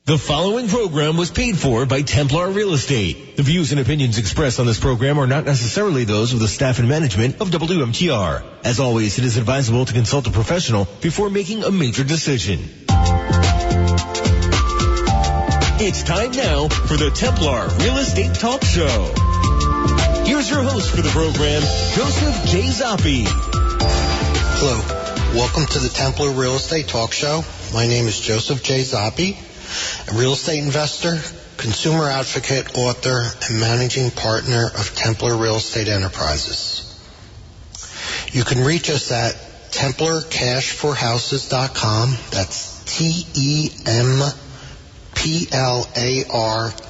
The following program was paid for by Templar Real Estate. The views and opinions expressed on this program are not necessarily those of the staff and management of WMTR. As always, it is advisable to consult a professional before making a major decision. It's time now for the Templar Real Estate Talk Show. Here's your host for the program, Joseph J. Zoppi. Hello. Welcome to the Templar Real Estate Talk Show. My name is Joseph J. Zoppi, a real estate investor, consumer advocate, author, and managing partner of Templar Real Estate Enterprises. You can reach us at TemplarCashForHouses.com. That's TEMPLAR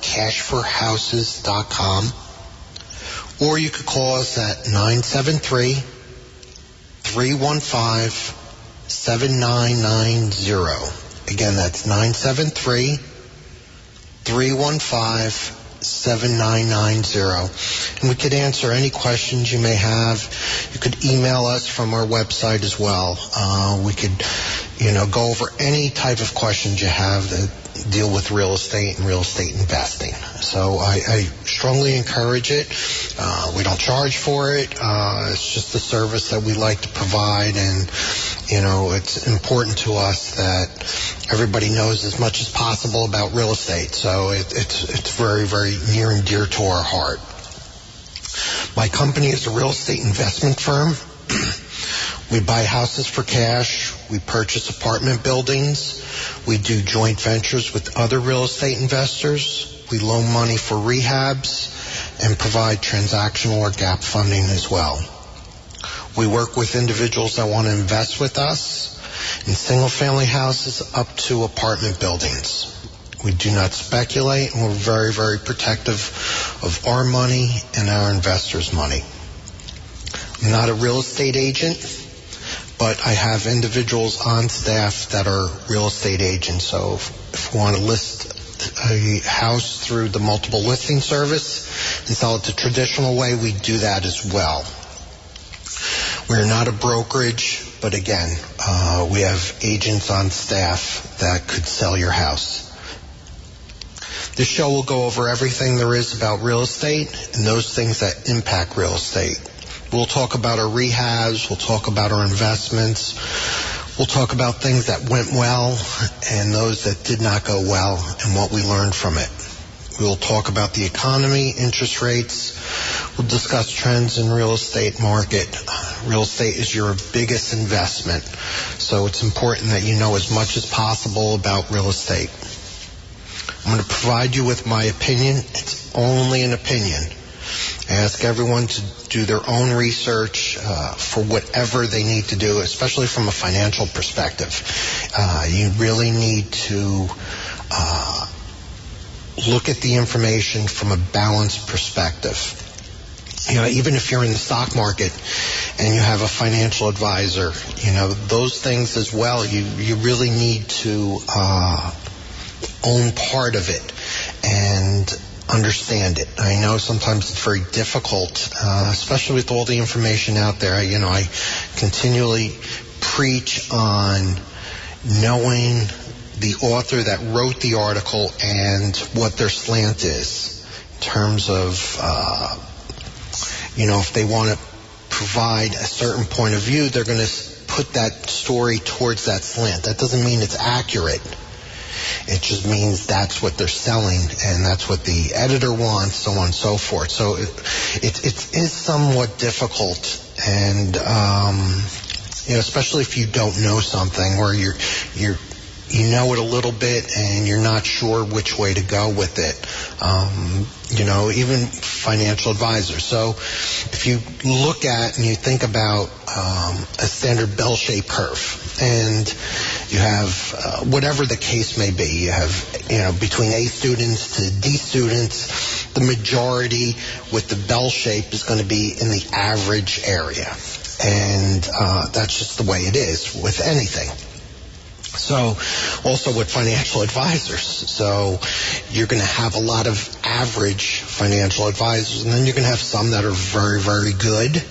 cashforhouses.com. Or you could call us at 973-315-7990. Again, that's 973-315-7990. And we could answer any questions you may have. You could email us from our website as well. We could, go over any type of questions you have that deal with real estate and real estate investing. So I strongly encourage it. We don't charge for it. It's just a service that we like to provide, and it's important to us that everybody knows as much as possible about real estate. So it's very, very near and dear to our heart. My company is a real estate investment firm. We buy houses for cash. We purchase apartment buildings. We do joint ventures with other real estate investors. We loan money for rehabs and provide transactional or gap funding as well. We work with individuals that want to invest with us in single-family houses up to apartment buildings. We do not speculate, and we're very, very protective of our money and our investors' money. I'm not a real estate agent, but I have individuals on staff that are real estate agents. So if we want to list a house through the multiple listing service and sell it the traditional way, we do that as well. We're not a brokerage, but again, we have agents on staff that could sell your house. This show will go over everything there is about real estate and those things that impact real estate. We'll talk about our rehabs, we'll talk about our investments, we'll talk about things that went well and those that did not go well and what we learned from it. We'll talk about the economy, interest rates. We'll discuss trends in real estate market. Real estate is your biggest investment, so it's important that you know as much as possible about real estate. I'm going to provide you with my opinion. It's only an opinion. I ask everyone to do their own research for whatever they need to do, especially from a financial perspective. You really need to look at the information from a balanced perspective. Even if you're in the stock market and you have a financial advisor, those things as well, you really need to own part of it and understand it. I know sometimes it's very difficult, especially with all the information out there. I continually preach on knowing the author that wrote the article and what their slant is in terms of, if they want to provide a certain point of view, they're going to put that story towards that slant. That doesn't mean it's accurate. It just means that's what they're selling and that's what the editor wants, so on and so forth. So it is somewhat difficult, and especially if you don't know something, or you know it a little bit and you're not sure which way to go with it. Even financial advisors. So if you look at and you think about a standard bell-shaped curve, and you have whatever the case may be, you have between A students to D students, the majority with the bell shape is going to be in the average area, and that's just the way it is with anything. So also with financial advisors. So you're going to have a lot of average financial advisors, and then you're going to have some that are very, very good.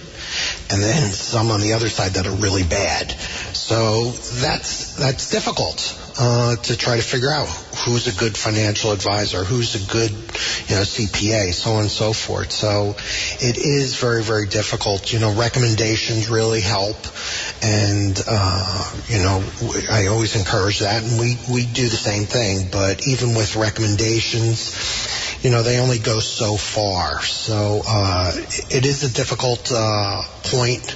and then some on the other side that are really bad. So that's difficult to try to figure out who's a good financial advisor, who's a good, CPA, so on and so forth. So it is very, very difficult. Recommendations really help, and I always encourage that, and we do the same thing. But even with recommendations, they only go so far. So it is a difficult point.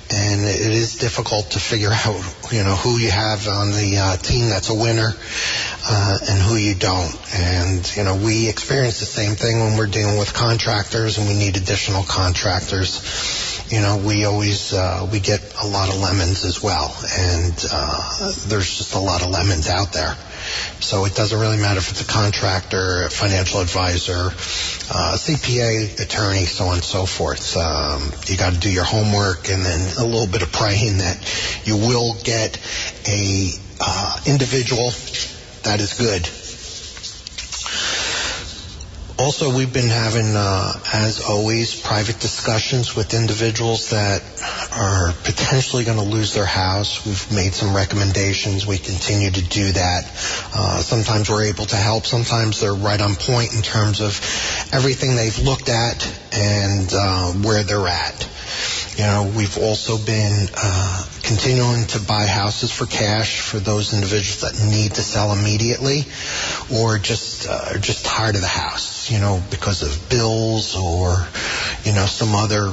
And it is difficult to figure out, who you have on the team that's a winner and who you don't. And, we experience the same thing when we're dealing with contractors and we need additional contractors. We always, we get a lot of lemons as well. And there's just a lot of lemons out there. So it doesn't really matter if it's a contractor, a financial advisor, CPA, attorney, so on and so forth. You got to do your homework and then a little bit of praying that you will get a individual that is good. Also, we've been having, as always, private discussions with individuals that are potentially going to lose their house. We've made some recommendations. We continue to do that. Sometimes we're able to help. Sometimes they're right on point in terms of everything they've looked at and where they're at. We've also been continuing to buy houses for cash for those individuals that need to sell immediately or just tired of the house, because of bills or, some other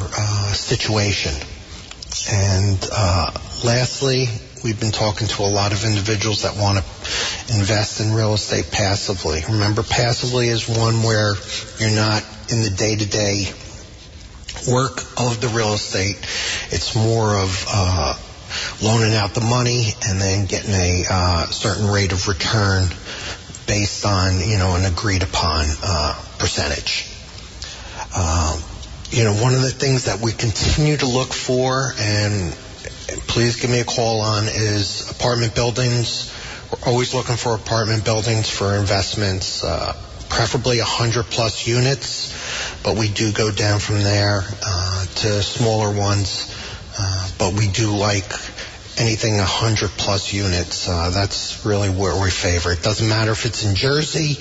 situation. And lastly, we've been talking to a lot of individuals that want to invest in real estate passively. Remember, passively is one where you're not in the day-to-day work of the real estate. It's more of loaning out the money and then getting a certain rate of return based on, an agreed upon percentage. One of the things that we continue to look for, and please give me a call on, is apartment buildings. We're always looking for apartment buildings for investments, preferably 100+ units, but we do go down from there to smaller ones, but we do like anything 100+ units. That's really where we favor. It doesn't matter if it's in Jersey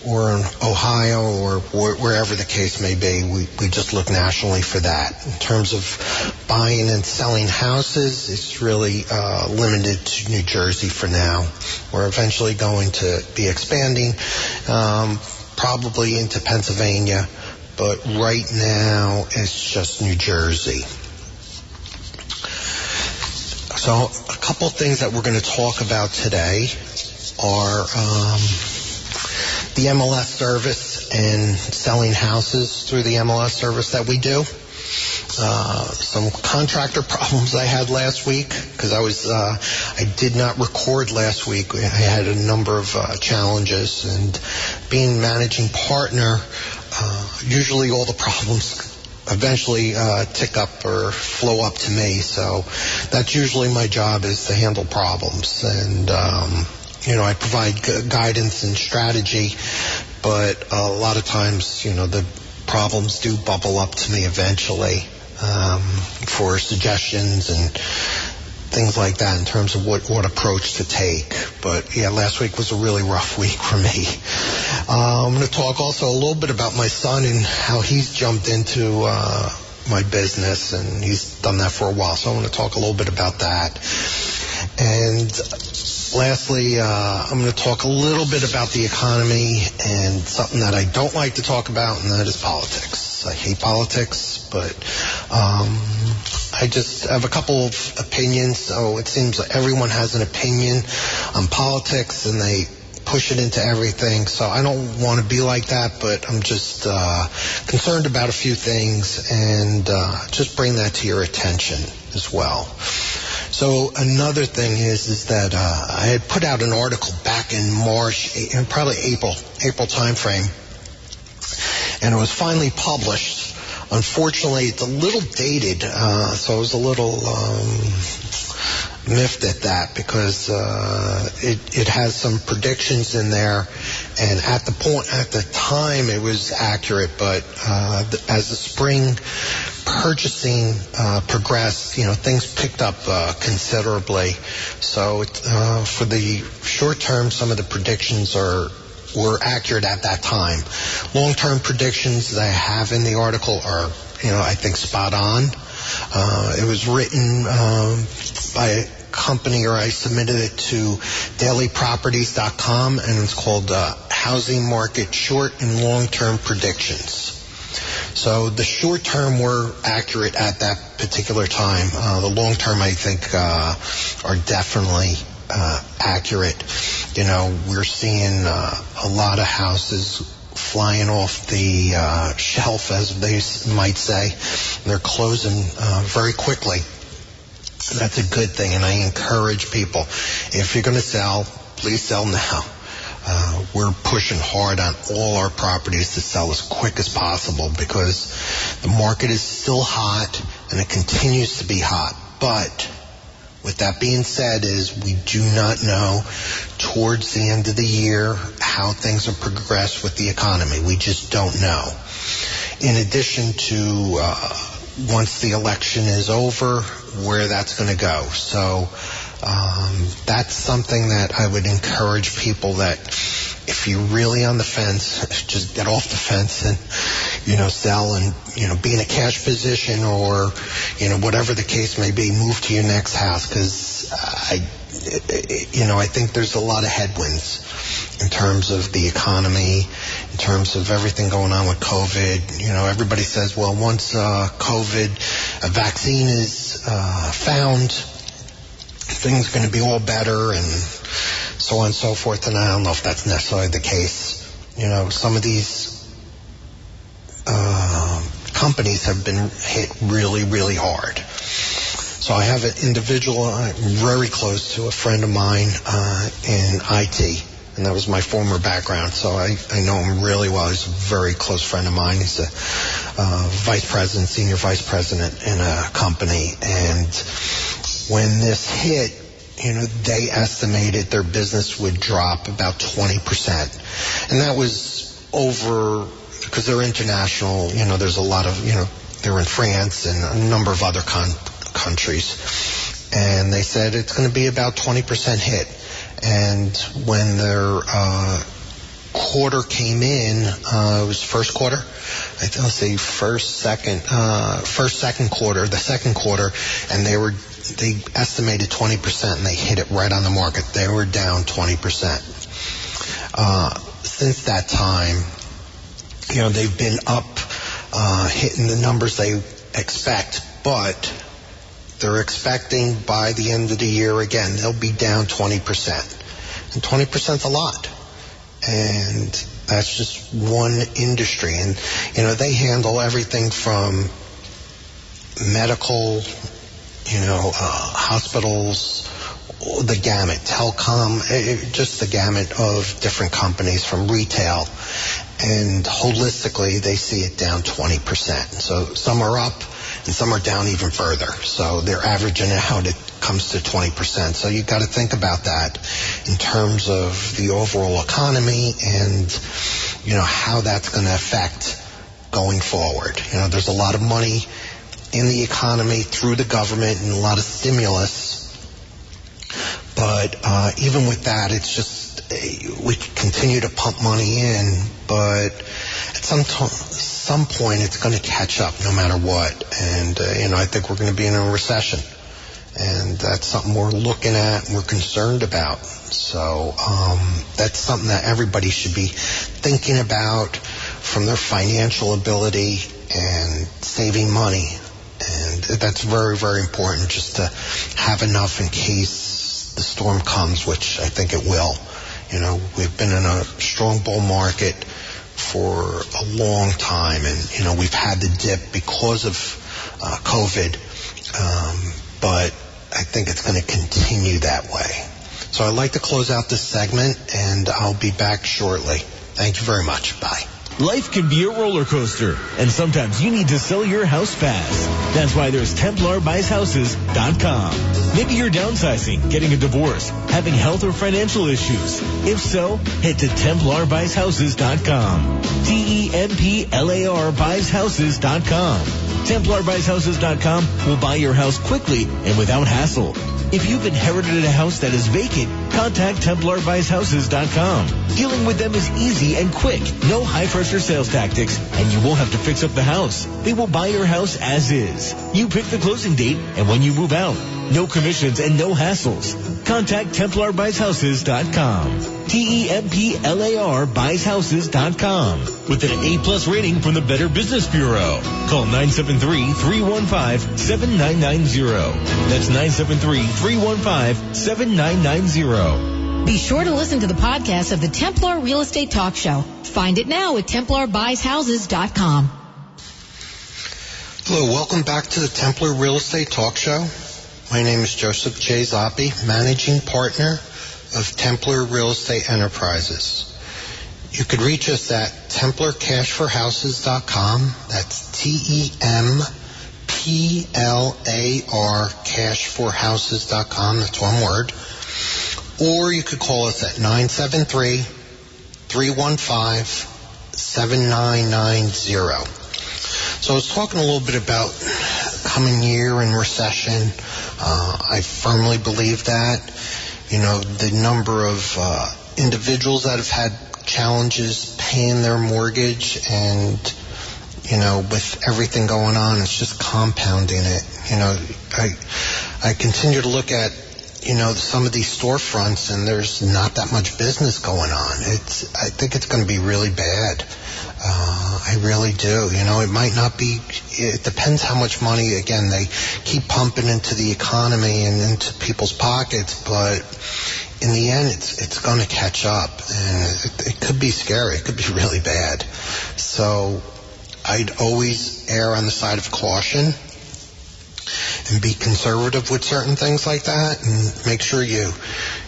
or in Ohio or wherever the case may be. We just look nationally for that. In terms of buying and selling houses, it's really limited to New Jersey for now. We're eventually going to be expanding probably into Pennsylvania, but right now it's just New Jersey. So a couple things that we're going to talk about today are the MLS service and selling houses through the MLS service that we do. Some contractor problems I had last week because I did not record last week. I had a number of challenges, and being managing partner, usually all the problems eventually tick up or flow up to me. So that's usually my job, is to handle problems. And, I provide guidance and strategy, but a lot of times, the problems do bubble up to me eventually for suggestions and things like that in terms of what approach to take. But yeah, last week was a really rough week for me. I'm going to talk also a little bit about my son and how he's jumped into my business, and he's done that for a while. So I'm going to talk a little bit about that. And lastly, I'm going to talk a little bit about the economy and something that I don't like to talk about, and that is politics. I hate politics, but I just have a couple of opinions. So it seems like everyone has an opinion on politics, and they push it into everything. So I don't want to be like that, but I'm just concerned about a few things, and just bring that to your attention as well. So another thing is that I had put out an article back in March, probably April timeframe, and it was finally published. Unfortunately, it's a little dated, so I was a little miffed at that, because it has some predictions in there, and at the time it was accurate, but as the spring purchasing progressed, things picked up considerably. So for the short term, some of the predictions were accurate at that time. Long-term predictions that I have in the article are, I think spot on. It was written by a company, or I submitted it to dailyproperties.com, and it's called Housing Market Short and Long-Term Predictions. So the short term were accurate at that particular time. The long term, I think, are definitely accurate. We're seeing a lot of houses flying off the shelf, as they might say. They're closing very quickly. That's a good thing, and I encourage people, if you're going to sell, please sell now. We're pushing hard on all our properties to sell as quick as possible because the market is still hot and it continues to be hot. But with that being said, we do not know towards the end of the year how things will progress with the economy. We just don't know. In addition to once the election is over, where that's going to go. So that's something that I would encourage people that if you're really on the fence, just get off the fence and, sell and, be in a cash position or, whatever the case may be, move to your next house because I think there's a lot of headwinds in terms of the economy, in terms of everything going on with COVID. Everybody says, well, once a vaccine is found, things are going to be all better and so on and so forth, and I don't know if that's necessarily the case. Some of these companies have been hit really, really hard. So I have an individual I'm very close to, a friend of mine in IT, and that was my former background, so I know him really well. He's a very close friend of mine. He's a senior vice president in a company, and when this hit, they estimated their business would drop about 20%. And that was over, because they're international, there's a lot of, they're in France and a number of other countries. And they said it's going to be about 20% hit. And when their quarter came in, it was first quarter, I'll say second quarter, the second quarter, and they estimated 20%, and they hit it right on the market. They were down 20%. Since that time, they've been up, hitting the numbers they expect, but they're expecting by the end of the year, again, they'll be down 20%. And 20% is a lot. And that's just one industry. And, they handle everything from medical, hospitals, the gamut, telecom, just the gamut of different companies from retail. And holistically, they see it down 20%. So some are up and some are down even further. So they're averaging out, it comes to 20%. So you've got to think about that in terms of the overall economy and, how that's going to affect going forward. There's a lot of money in the economy through the government and a lot of stimulus. But even with that, it's just we continue to pump money in, but at some point it's going to catch up no matter what. And, I think we're going to be in a recession. And that's something we're looking at and we're concerned about. So that's something that everybody should be thinking about from their financial ability and saving money. And that's very, very important, just to have enough in case the storm comes, which I think it will. We've been in a strong bull market for a long time, and, we've had the dip because of COVID, but I think it's going to continue that way. So I'd like to close out this segment, and I'll be back shortly. Thank you very much. Bye. Life can be a roller coaster, and sometimes you need to sell your house fast. That's why there's TemplarBuysHouses.com. Maybe you're downsizing, getting a divorce, having health or financial issues. If so, head to TemplarBuysHouses.com. TemplarBuysHouses.com. TemplarBuysHouses.com will buy your house quickly and without hassle. If you've inherited a house that is vacant, contact TemplarBuysHouses.com. Dealing with them is easy and quick. No high-pressure sales tactics, and you won't have to fix up the house. They will buy your house as is. You pick the closing date and when you move out. No commissions and no hassles. Contact TemplarBuysHouses.com. TEMPLAR BuysHouses.com. With an A+ rating from the Better Business Bureau. Call 973-315-7990. That's 973-315-7990. Be sure to listen to the podcast of the Templar Real Estate Talk Show. Find it now at TemplarBuysHouses.com. Hello, welcome back to the Templar Real Estate Talk Show. My name is Joseph J. Zoppi, Managing Partner of Templar Real Estate Enterprises. You could reach us at TemplarCashForHouses.com. That's TEMPLAR CashForHouses.com. That's one word. Or you could call us at 973-315-7990. So I was talking a little bit about coming year and recession. I firmly believe that. You know, the number of individuals that have had challenges paying their mortgage and, you know, with everything going on, it's just compounding it. You know, I continue to look at, you know, some of these storefronts and there's not that much business going on. I think it's going to be really bad. I really do. You know, it might not be, it depends how much money, again, they keep pumping into the economy and into people's pockets, but in the end, it's going to catch up, and it could be scary. It could be really bad. So I'd always err on the side of caution and be conservative with certain things like that, and make sure you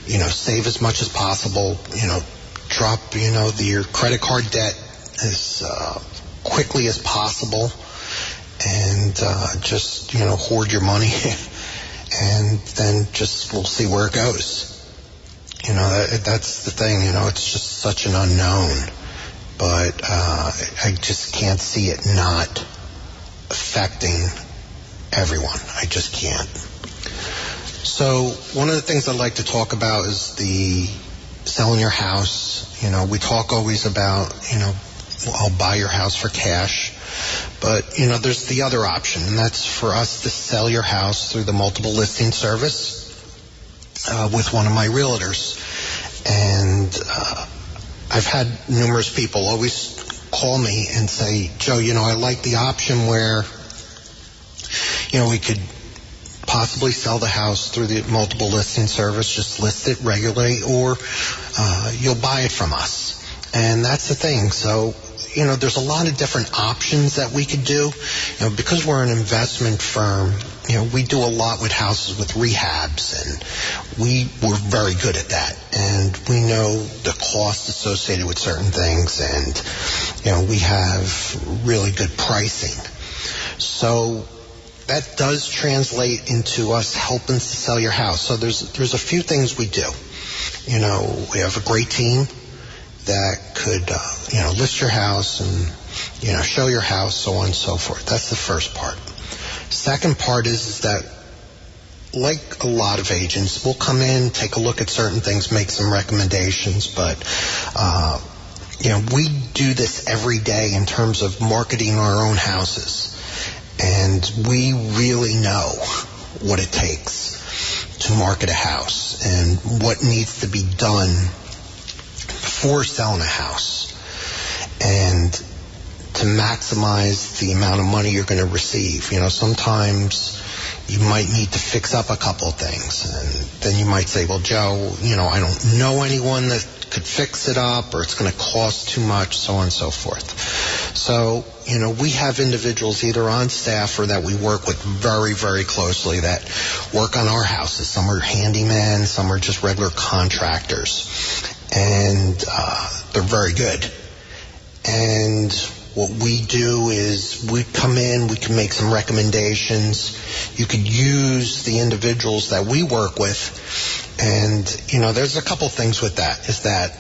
know, save as much as possible, you know, drop, you know, your credit card debt as quickly as possible, and just, you know, hoard your money, and then just we'll see where it goes. You know, that's the thing, you know, it's just such an unknown, but I just can't see it not affecting everyone. I just can't. So one of the things I'd like to talk about is the selling your house. You know, we talk always about, you know, I'll buy your house for cash. But, you know, there's the other option, and that's for us to sell your house through the multiple listing service with one of my realtors. And I've had numerous people always call me and say, Joe, you know, I like the option where, you know, we could possibly sell the house through the multiple listing service, just list it regularly, or you'll buy it from us. And that's the thing. So, you know, there's a lot of different options that we could do. You know, because we're an investment firm, you know, we do a lot with houses with rehabs, and we're very good at that. And we know the cost associated with certain things, and, you know, we have really good pricing. So that does translate into us helping to sell your house. So there's a few things we do. You know, we have a great team that could, you know, list your house and, you know, show your house, so on and so forth. That's the first part. Second part is that, like a lot of agents, we'll come in, take a look at certain things, make some recommendations, but, you know, we do this every day in terms of marketing our own houses. And we really know what it takes to market a house and what needs to be done before selling a house, and to maximize the amount of money you're going to receive. You know, sometimes you might need to fix up a couple of things, and then you might say, well, Joe, you know, I don't know anyone that could fix it up, or it's going to cost too much, so on and so forth. So, you know, we have individuals either on staff or that we work with very, very closely that work on our houses. Some are handymen, some are just regular contractors, and they're very good. And what we do is we come in, we can make some recommendations. You could use the individuals that we work with. And, you know, there's a couple things with that, is that,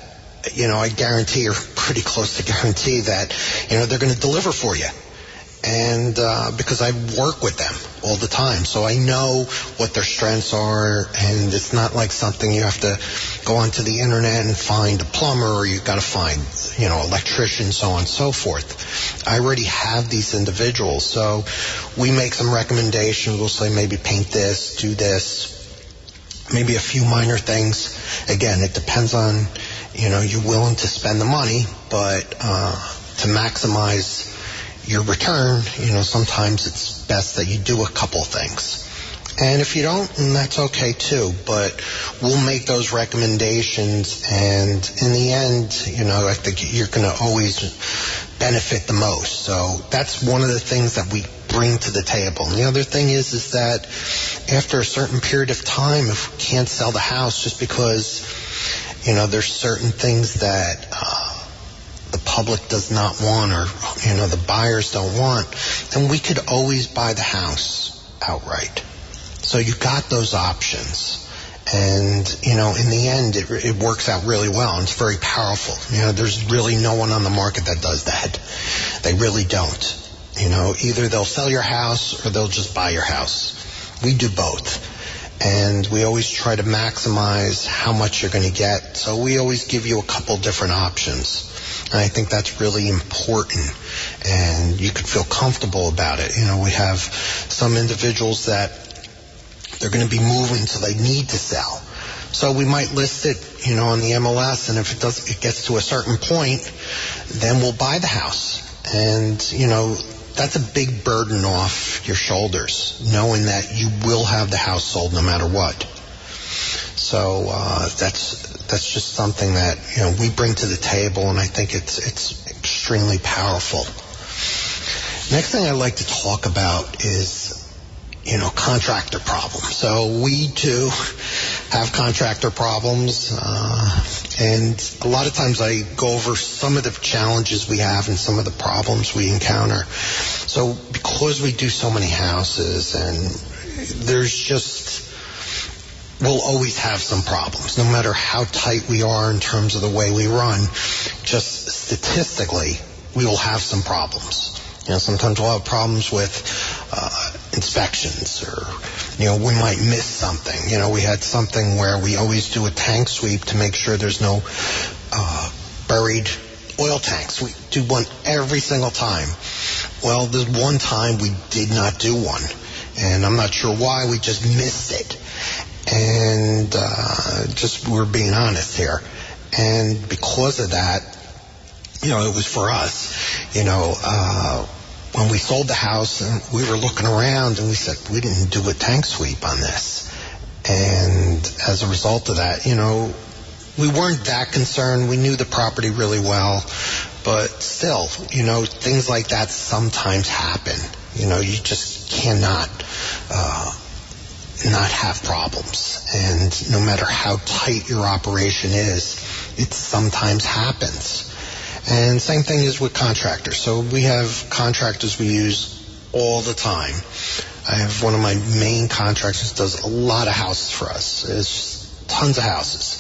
you know, I guarantee, or pretty close to guarantee, that, you know, they're going to deliver for you. And because I work with them all the time, so I know what their strengths are, and it's not like something you have to go onto the internet and find a plumber, or you got to find, electrician, so on and so forth. I already have these individuals, so we make some recommendations. We'll say maybe paint this, do this, maybe a few minor things. Again, it depends on, you're willing to spend the money, but to maximize your return, sometimes it's best that you do a couple things. And if you don't, then that's okay too, but we'll make those recommendations, and in the end, I think you're going to always benefit the most. So that's one of the things that we bring to the table. And the other thing is that after a certain period of time, if we can't sell the house just because, there's certain things that the public does not want, or the buyers don't want, then we could always buy the house outright. So you got those options, and in the end it works out really well, and it's very powerful. There's really no one on the market that does that. They really don't. Either they'll sell your house or they'll just buy your house. We do both, and we always try to maximize how much you're going to get, so we always give you a couple different options. And I think that's really important, and you could feel comfortable about it. We have some individuals that they're going to be moving, so they need to sell. So we might list it, on the MLS, and if it gets to a certain point, then we'll buy the house. And, that's a big burden off your shoulders, knowing that you will have the house sold no matter what. So that's just something that we bring to the table, and I think it's extremely powerful. Next thing I'd like to talk about is contractor problems. So we too have contractor problems, and a lot of times I go over some of the challenges we have and some of the problems we encounter. So because we do so many houses, and we'll always have some problems, no matter how tight we are in terms of the way we run. Just statistically, we will have some problems. Sometimes we'll have problems with inspections, or, we might miss something. We had something where we always do a tank sweep to make sure there's no buried oil tanks. We do one every single time. Well, there's one time we did not do one, and I'm not sure why. We just missed it. And we're being honest here. And because of that, it was for us, when we sold the house, and we were looking around, and we said, we didn't do a tank sweep on this. And as a result of that, we weren't that concerned. We knew the property really well, but still, things like that sometimes happen. You just cannot not have problems. And no matter how tight your operation is, it sometimes happens. And same thing is with contractors. So we have contractors we use all the time. I have one of my main contractors does a lot of houses for us. It's just tons of houses.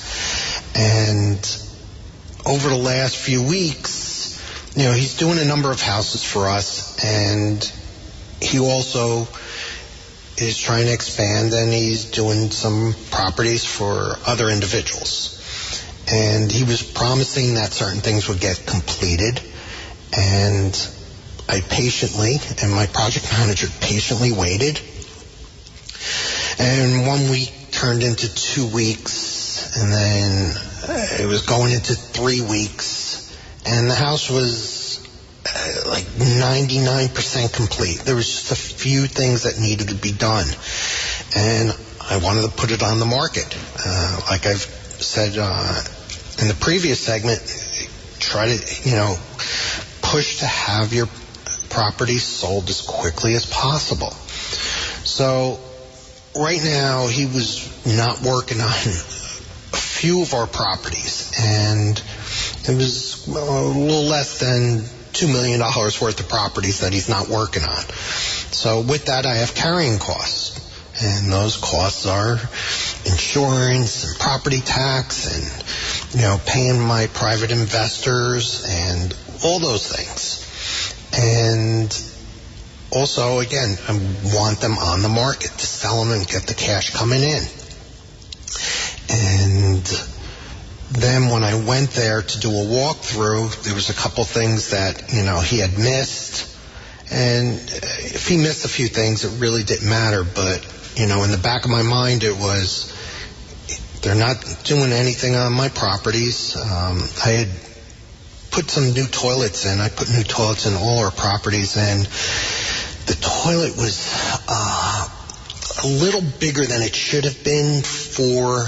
And over the last few weeks, he's doing a number of houses for us, and he also is trying to expand, and he's doing some properties for other individuals. And he was promising that certain things would get completed, and I patiently, and my project manager patiently waited. And 1 week turned into 2 weeks, and then it was going into 3 weeks, and the house was like 99% complete. There was just a few things that needed to be done, and I wanted to put it on the market. Like I've said in the previous segment, try to push to have your property sold as quickly as possible. So right now he was not working on a few of our properties, and it was a little less than $2 million worth of properties that he's not working on. So with that, I have carrying costs, and those costs are insurance and property tax and paying my private investors and all those things. And also, again, I want them on the market to sell them and get the cash coming in. And then when I went there to do a walkthrough, there was a couple things that, he had missed. And if he missed a few things, it really didn't matter. But, in the back of my mind, it was, they're not doing anything on my properties. I had put some new toilets in. I put new toilets in all our properties, and the toilet was a little bigger than it should have been for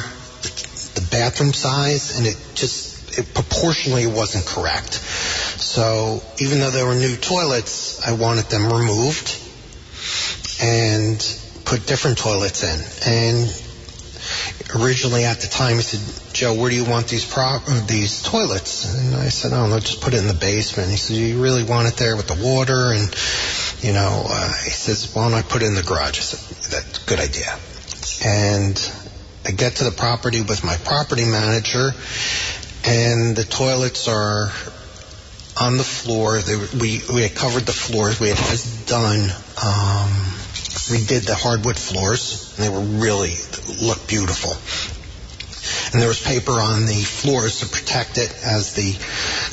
the bathroom size, and it proportionally wasn't correct. So even though there were new toilets, I wanted them removed and put different toilets in. And originally at the time he said, "Joe, where do you want these toilets?" And I said, "Oh, no, just put it in the basement." He said, "You really want it there with the water?" And, he says, "Why don't I put it in the garage?" I said, "That's a good idea." And I get to the property with my property manager, and the toilets are on the floor. We had covered the floors. We had just done, redid the hardwood floors, and they looked beautiful. And there was paper on the floors to protect it as the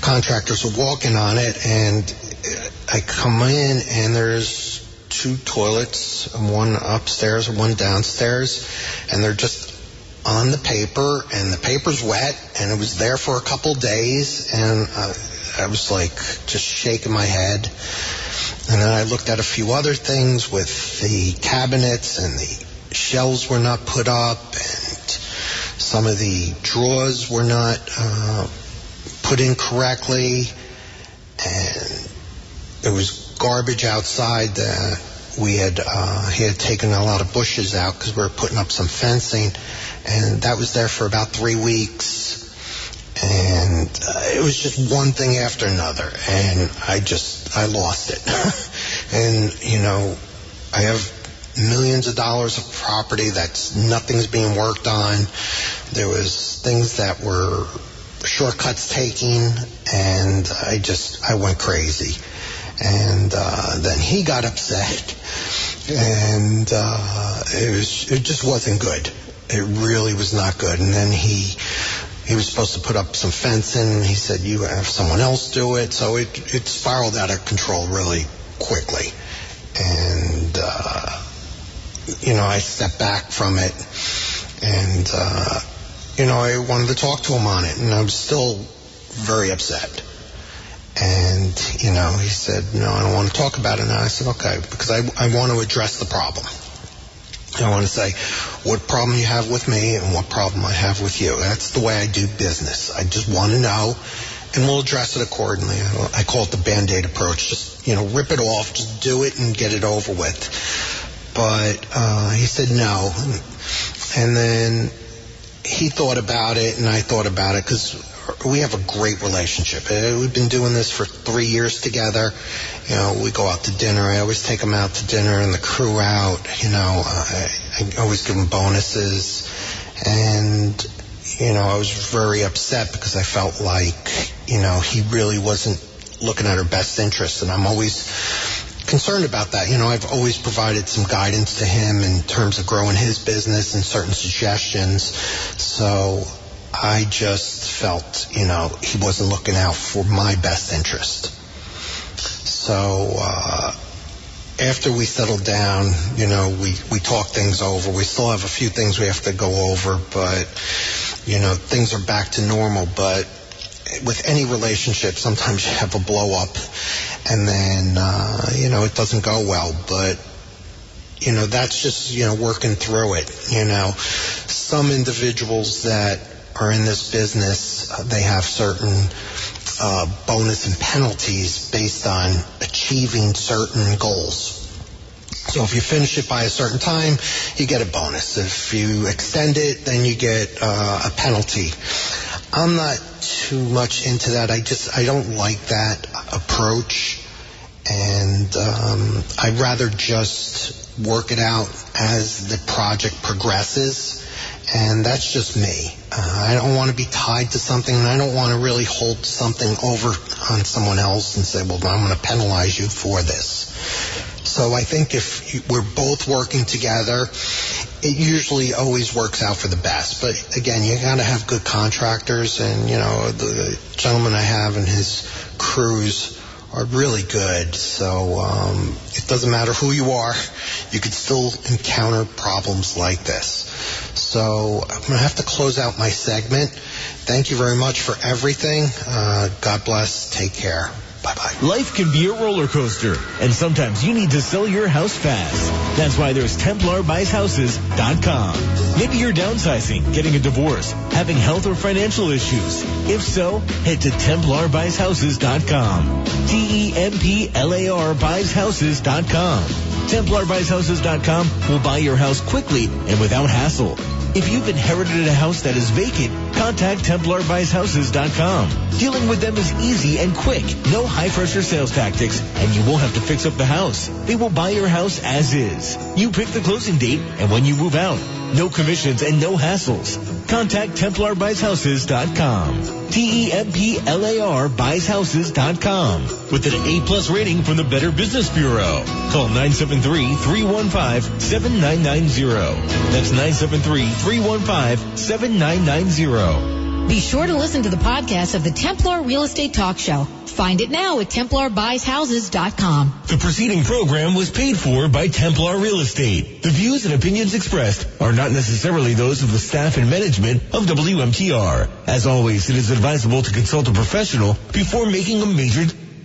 contractors were walking on it. And I come in, and there's two toilets, one upstairs and one downstairs, and they're just on the paper, and the paper's wet, and it was there for a couple days, and I was just shaking my head. And then I looked at a few other things with the cabinets, and the shelves were not put up, and some of the drawers were not put in correctly, and there was garbage outside that he had taken a lot of bushes out because we were putting up some fencing, and that was there for about 3 weeks. And it was just one thing after another, and I lost it. And, I have millions of dollars of property nothing's being worked on. There was things that were shortcuts taking, and I went crazy. And then he got upset, and it just wasn't good. It really was not good. And then he was supposed to put up some fencing, and he said, "You have someone else do it." So it spiraled out of control really quickly. And, I stepped back from it, and, I wanted to talk to him on it, and I was still very upset. And, he said, "No, I don't want to talk about it now." I said, "Okay," because I want to address the problem. I want to say what problem you have with me and what problem I have with you. That's the way I do business. I just want to know, and we'll address it accordingly. I call it the Band-Aid approach. Just, rip it off, just do it and get it over with. But he said no. And then he thought about it, and I thought about it, because we have a great relationship. We've been doing this for 3 years together. We go out to dinner. I always take them out to dinner and the crew out. I always give them bonuses. And, I was very upset because I felt like, he really wasn't looking at our best interest. And I'm always concerned about that. I've always provided some guidance to him in terms of growing his business and certain suggestions. So I just felt, he wasn't looking out for my best interest. So after we settled down, we talked things over. We still have a few things we have to go over, but, things are back to normal. But with any relationship, sometimes you have a blow up, and then, it doesn't go well. But, that's just, working through it. Some individuals that are in this business, they have certain bonus and penalties based on achieving certain goals. So if you finish it by a certain time, you get a bonus. If you extend it, then you get a penalty. I'm not too much into that. I don't like that approach, and I'd rather just work it out as the project progresses. And that's just me. I don't want to be tied to something, and I don't want to really hold something over on someone else and say, well, I'm going to penalize you for this. So I think if we're both working together, it usually always works out for the best. But again, you got to have good contractors, and the gentleman I have and his crews are really good. So it doesn't matter who you are, you could still encounter problems like this. So I'm going to have to close out my segment. Thank you very much for everything. God bless. Take care. Bye-bye. Life can be a roller coaster, and sometimes you need to sell your house fast. That's why there's TemplarBuysHouses.com. Maybe you're downsizing, getting a divorce, having health or financial issues. If so, head to TemplarBuysHouses.com. TEMPLAR BuysHouses.com. TemplarBuysHouses.com will buy your house quickly and without hassle. If you've inherited a house that is vacant, contact TemplarBuysHouses.com. Dealing with them is easy and quick. No high-pressure sales tactics, and you won't have to fix up the house. They will buy your house as is. You pick the closing date and when you move out. No commissions and no hassles. Contact TemplarBuysHouses.com. TEMPLAR BuysHouses.com with an A+ rating from the Better Business Bureau. Call 973-315-7990. That's 973-315-7990. Be sure to listen to the podcast of the Templar Real Estate Talk Show. Find it now at TemplarBuysHouses.com. The preceding program was paid for by Templar Real Estate. The views and opinions expressed are not necessarily those of the staff and management of WMTR. As always, it is advisable to consult a professional before making a major